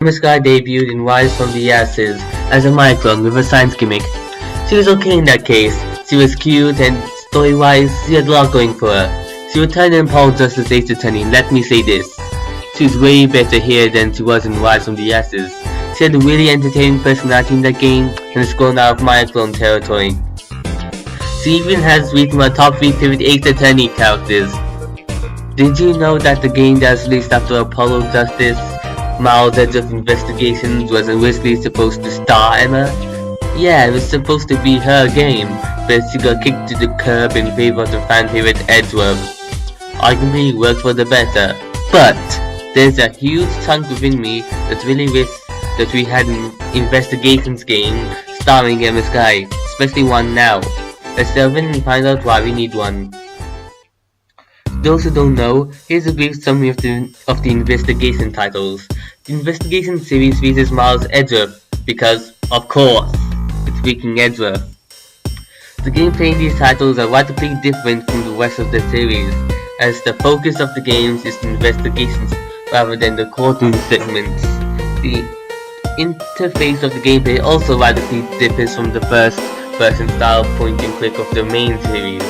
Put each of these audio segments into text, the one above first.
Skye debuted in Rise from the Ashes as a Micron with a science gimmick. She was okay in that case. She was cute and story-wise, she had a lot going for her. She returned in Paul Justice Ace Attorney, and let me say this. She was way better here than she was in Rise from the Ashes. She had a really entertaining personality in that game and has grown out of Micron territory. She even has reached my top 3 favorite Ace Attorney characters. Did you know that the game that was released after Apollo Justice, Miles Edgeworth Investigations was originally supposed to star Emma? Yeah, it was supposed to be her game, but she got kicked to the curb in favor of the fan favorite Edgeworth. Arguably, it worked for the better. But there's a huge chunk within me that really wished that we had an investigations game starring Emma Skye, especially one now. Let's delve in and find out why we need one. Those who don't know, here's a brief summary of the investigation titles. The investigation series features Miles Edgeworth, because, of course, it's freaking Edgeworth. The gameplay in these titles are radically different from the rest of the series, as the focus of the games is investigations rather than the courtroom segments. The interface of the gameplay also radically differs from the first-person style point-and-click of the main series.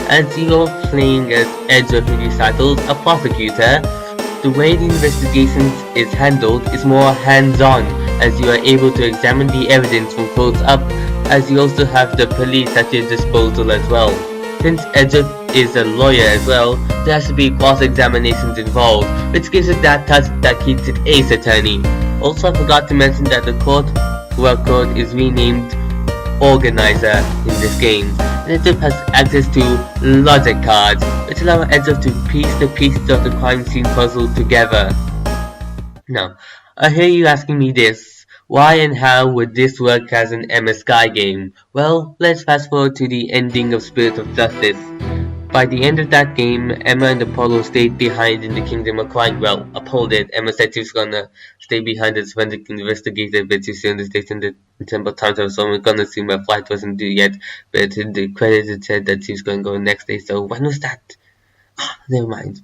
As you're playing as Edgeworth in these titles, a prosecutor, the way the investigations is handled is more hands-on, as you are able to examine the evidence from close up, as you also have the police at your disposal as well. Since Edgeworth is a lawyer as well, there has to be cross-examinations involved, which gives it that touch that keeps it Ace Attorney. Also, I forgot to mention that the court record is renamed Organizer in this game. Edgeworth has access to logic cards, which allow Edgeworth to piece the pieces of the crime scene puzzle together. Now, I hear you asking me this: why and how would this work as an Emma Skye game? Well, let's fast forward to the ending of Spirit of Justice. By the end of that game, Emma and Apollo stayed behind in the Kingdom of Crime. Well, Apollo did. Emma said she was gonna stay behind as forensic investigator, but she's still in the station the temple time, so we're gonna assume her flight wasn't due yet. But in the credits it said that she's gonna go next day, so when was that? Never mind.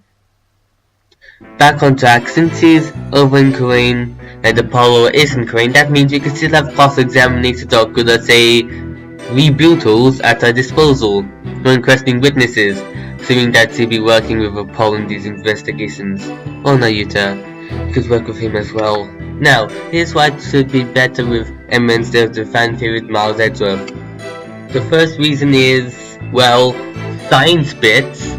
Back on track, since she's over in Korean and Apollo isn't Korean, that means we can still have cross-examinations or could I say rebuttals at our disposal when questioning witnesses, assuming that she'll be working with Apollo in these investigations. Oh no, Yuta, you could work with him as well. Now, here's why it should be better with Emma instead of the fan favorite Miles Edgeworth. The first reason is, well, science bits.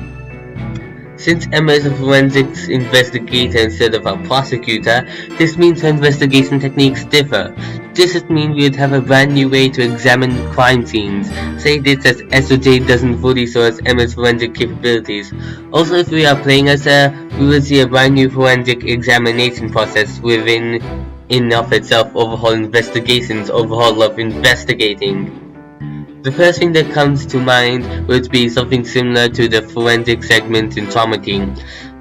Since Emma is a forensics investigator instead of a prosecutor, this means her investigation techniques differ. This would mean we would have a brand new way to examine crime scenes. Say this as SOJ doesn't fully show us Emma's forensic capabilities. Also, if we are playing as her, we will see a brand new forensic examination process within in of itself overhaul investigations, overhaul of investigating. The first thing that comes to mind would be something similar to the forensic segment in Trauma Team.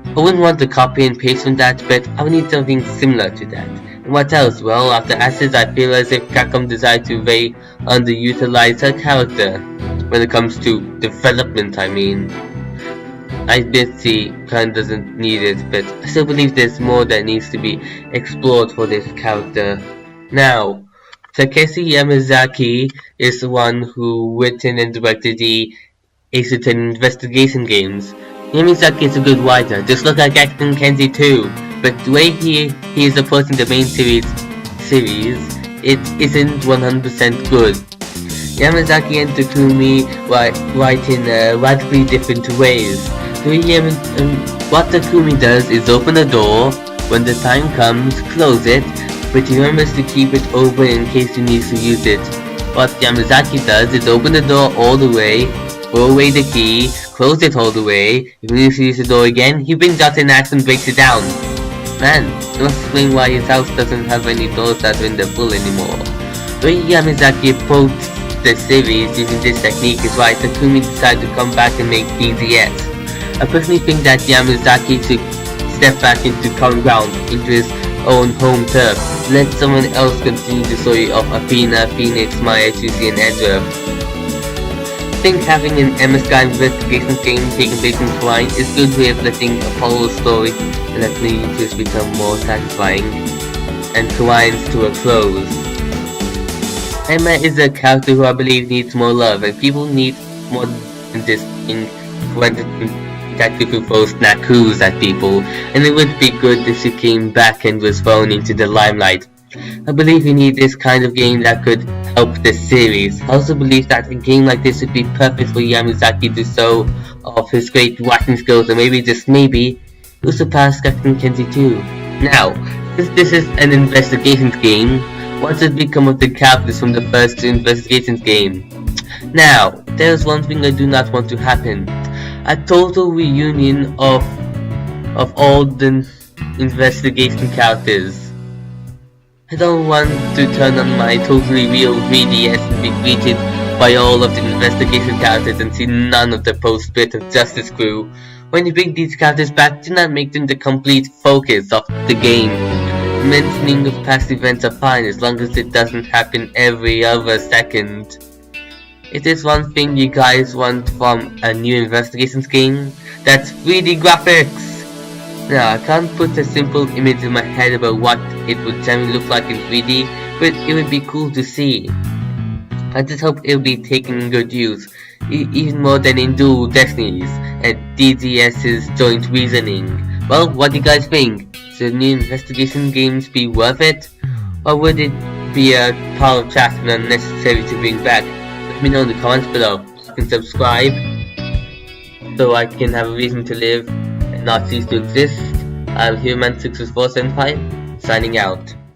I wouldn't want to copy and paste from that, but I would need something similar to that. And what else? Well, after Ashes, I feel as if Capcom decided to very underutilize her character. When it comes to development, I mean. I admit she kinda doesn't need it, but I still believe there's more that needs to be explored for this character. Now, Takeshi Yamazaki is the one who written and directed the Ace Attorney investigation games. Yamazaki is a good writer, just look like Acton Kenzie too, but the way he is approaching the main series, it isn't 100% good. Yamazaki and Takumi write in radically different ways. What Takumi does is open a door, when the time comes, close it, but he remembers to keep it open in case he needs to use it. What Yamazaki does is open the door all the way, throw away the key, close it all the way. If he needs to use the door again, he brings out an axe and breaks it down. Man, it must explain why his house doesn't have any doors that are in the full anymore. The way Yamazaki approached the series using this technique is why Takumi decided to come back and make DZS. I personally think that Yamazaki should step back into common ground, into his own home turf. Let someone else continue the story of Athena, Phoenix, Maya, Juicy, and Edgeworth. think having an MSK investigation game taking place in Kauai is a good way of letting Apollo's story and Atlantis become more satisfying and Kauai's to a close. Emma is a character who I believe needs more love, and people need more than just being detective who throws snackoos at people, and it would be good if she came back and was thrown into the limelight. I believe we need this kind of game that could help this series. I also believe that a game like this would be perfect for Yamazaki to show off his great writing skills, and maybe, just maybe, he'll surpass Captain Kenzie too. Now, since this is an investigations game, what should become of the characters from the first investigations game? Now, there's one thing I do not want to happen. A total reunion of all the investigation characters. I don't want to turn on my totally real 3DS and be greeted by all of the investigation characters and see none of the post-bit of Justice crew. When you bring these characters back, do not make them the complete focus of the game. Mentioning of past events are fine as long as it doesn't happen every other second. If there's one thing you guys want from a new investigations game, that's 3D graphics! Now, I can't put a simple image in my head about what it would generally look like in 3D, but it would be cool to see. I just hope it'll be taken in good use, even more than in Daul Destinies and DGS's joint reasoning. Well, what do you guys think? Should new investigation games be worth it? Or would it be a pile of trash and unnecessary to bring back? Let me know in the comments below. You can subscribe so I can have a reason to live and not cease to exist. I'm Human664 Senpai, signing out.